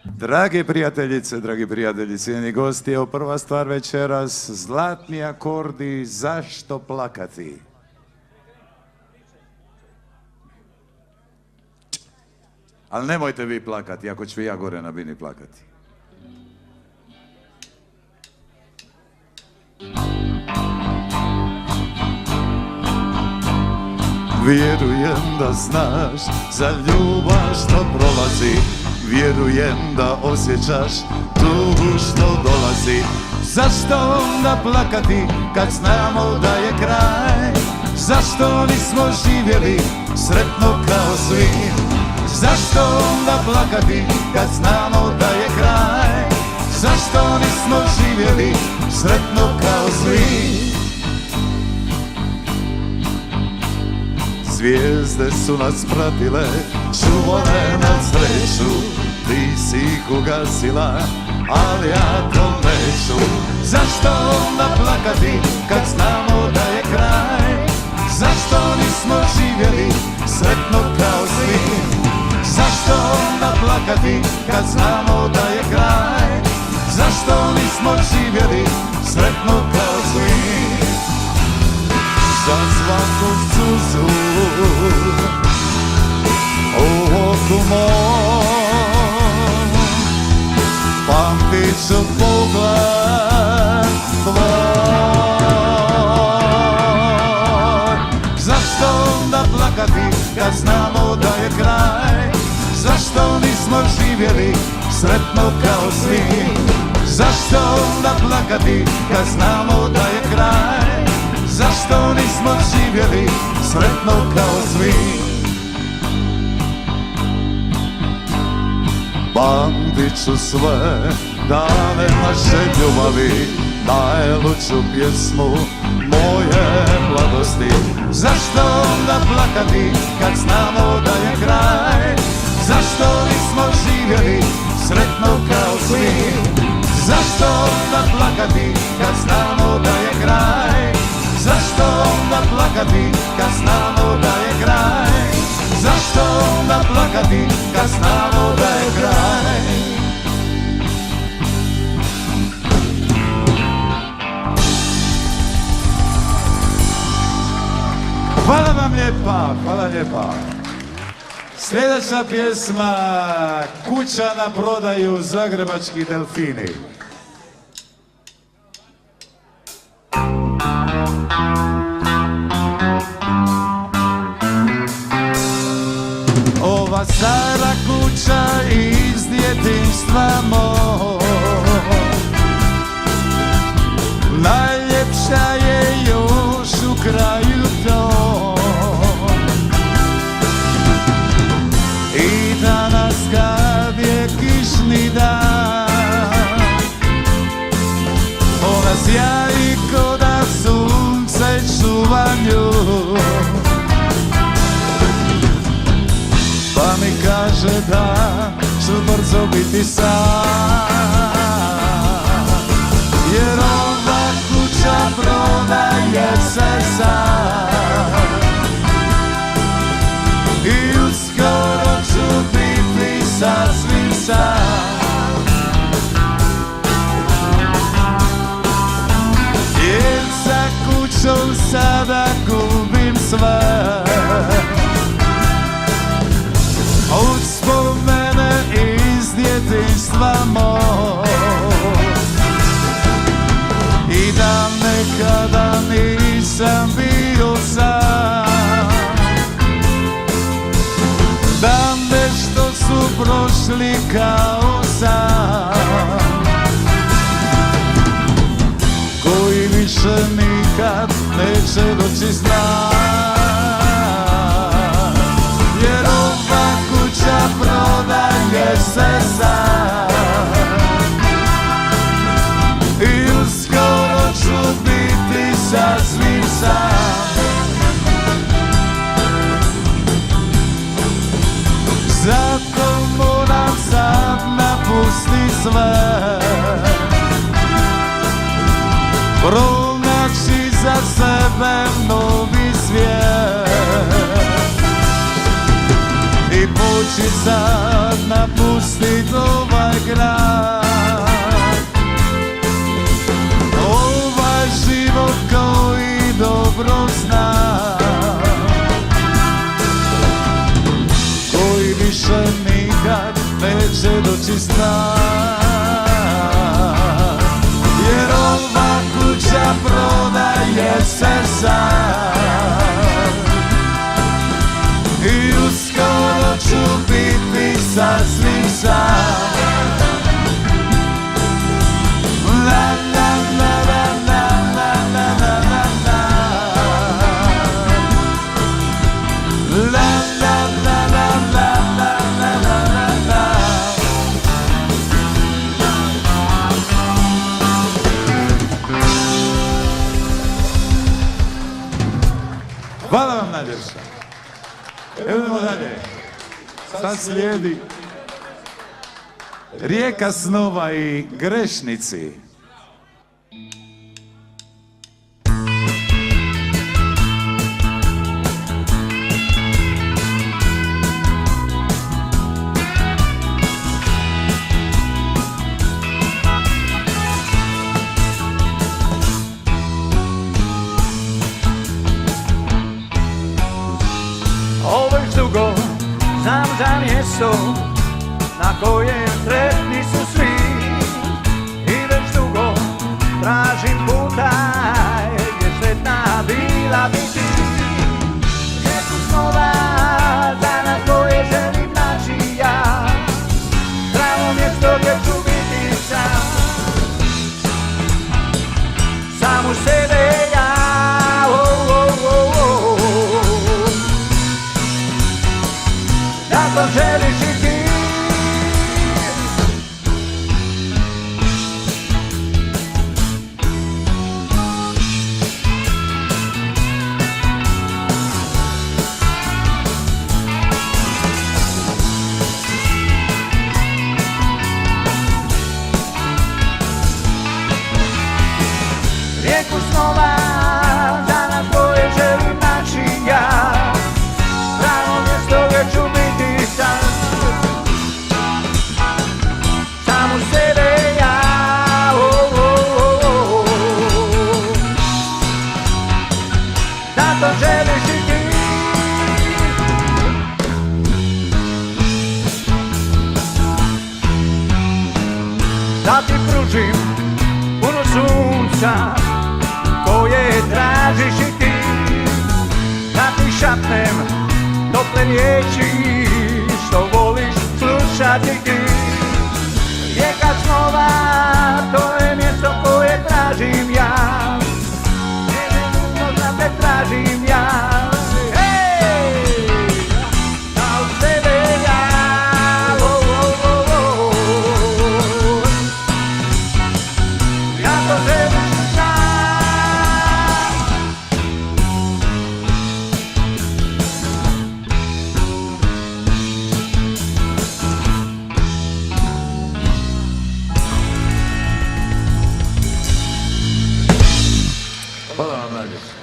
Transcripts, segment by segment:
Drage prijateljice, dragi prijatelji, cijeni gosti, evo prva stvar večeras, zlatni akordi, zašto plakati? Ali nemojte vi plakati, ako ću ja gore na bini plakati. Vjerujem da znaš za ljubav što prolazi, vjerujem da osjećaš tugu što dolazi. Zašto onda plakati kad znamo da je kraj? Zašto nismo živjeli sretno kao svi? Zašto onda plakati kad znamo da je kraj? Zašto nismo živjeli sretno kao svi? Zvijezde su nas pratile, čuvale na sreću, ti si ih ugasila, ali ja to neću. Zašto onda plakati kad znamo da je kraj? Zašto nismo živjeli sretno kao svi? Zašto onda plakati kad znamo da je kraj? Zašto nismo živjeli sretno kao svi? Za svaku suzu u oku mom pamtit ću pogled tvoj. Zašto onda plakati kad znamo da je kraj? Zašto nismo živjeli sretno kao svi? Zašto onda plakati kad znamo da je kraj? Zašto nismo živjeli sretno kao svi? Pamtit ću sve dane naše ljubavi, najluđu pjesmu moje mladosti. Zašto onda plakati kad znamo da je kraj? Zašto nismo živjeli sretno kao svi? Zašto onda plakati kad znamo da je kraj? Zašto onda plakati kad znamo da je kraj? Zašto onda plakati kad znamo da je kraj? Hvala vam lijepa, hvala lijepa. Sljedeća pjesma, Kuća na prodaju, Zagrebački delfini. Ova stara kuća iz djetinjstva moj, najljepša je još u kraju tom. I danas kad je kišni dan, ona sjaji ko da sunce čuva nju. Pa mi kaže da ću brzo biti sam, jer ova kuća prodaje se sam. I uskoro ću biti sasvim sam, jer za kućom sada gubim sve. Uspomene iz djetinjstva moj, i da nekada nisam bio sam. Da nešto su prošli kao san, koji više nikad neće doći znak. Jer ova kuća prodaje se sam, i uskoro ću biti sasvim sam. Zato moram sad napustit sve, pronaći za sebe novi svijet. I poći sad napustit ovaj nikad neće doći znak. Jer ova kuća prodaje se sad i uskoro ću biti sasvim sam. La la la la la la la la la la la la la la la la la la. Hvala vam najljepša. Evo idemo dalje. Sad slijedi Rijeka snova i grešnici. Dugo znam za mjesto na kojem sretni su svi i već dugo tražim putaj gdje sretna bila bi ti. Rijeku snova za nas koje želim naći ja, pravo mjesto gdje ću biti sam, sam u sebe ja. To želiš i ti. Rijeku snova za nas koje želim naći ja, pravo mjesto gdje ću biti sam, sam u sebe ja. Da to želiš i ti. Da ti pružim puno sunca koje tražiš i ti, da ti šapnem tople riječi što voliš slušati ti. Rijeka snova, to je mjesto koje tražim ja, neželjno da te tražim ja. Hej, da u sebe ja, ja to želim sam. Hvala vam najljepša.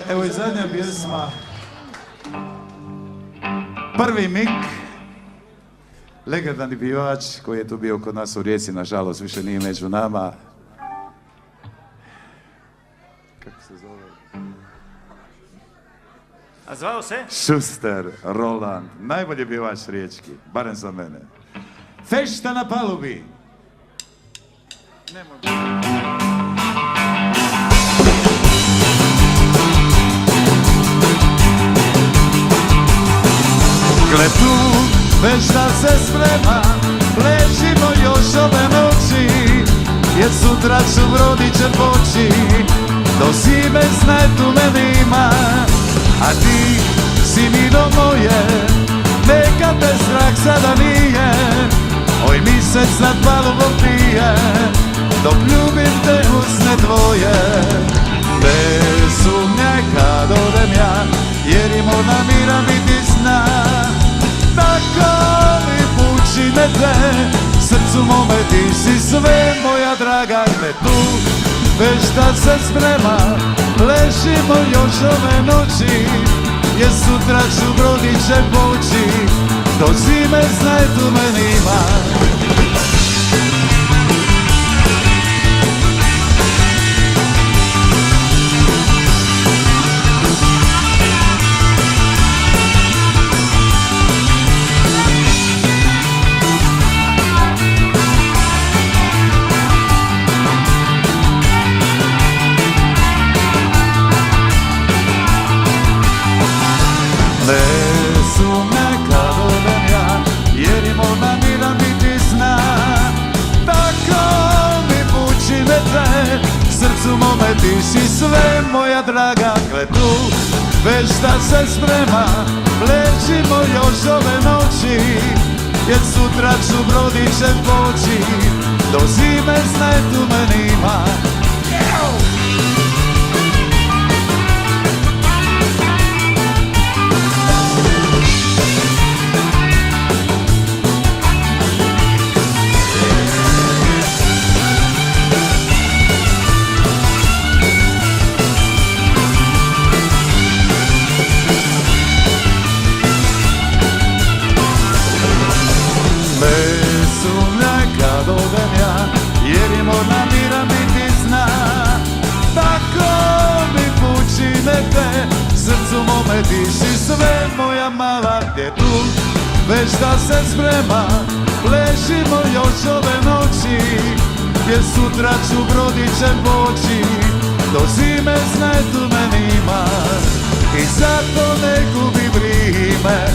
Evo i zadnja pjesma. Prvi Mik, legendarni pjevač koji je tu bio kod nas u Rijeci, nažalost više nije među nama. Kako se zove? A zvao se? Šuster Roland, najbolji pjevač riječki, barem za mene. Fešta na palubi. Ne mogu. Gle tu, fešta se sprema, plešimo još ove noći, jer sutra ću brodit će poći, do zime znaj tu me nima, a ti si vino moje, neka te strah sada nije, oj misec nad palubom pije, dok ljubim te usne tvoje. Bez sumnje kad odem ja, jer im ona mira biti zna, tako mi pući me te, srcu mome ti si sve moja draga. Gle tu, fešta se sprema, ležimo još ove noći, jer sutra ću brodit će poći, do zime znaj tu me nima. ti si sve moja draga, gle tu već da se sprema, plećimo još ove noći, jer sutra ću brodićem poći, do zime znaj tu me nima. Jer je morna mira biti zna, tako mi muči me te, srcu mome ti si sve moja mala, gdje tu već da se sprema, plešimo još ove noći, jer sutra ću brodićem poći, do zime znaj tu me nima, i zato ne gubi vrime,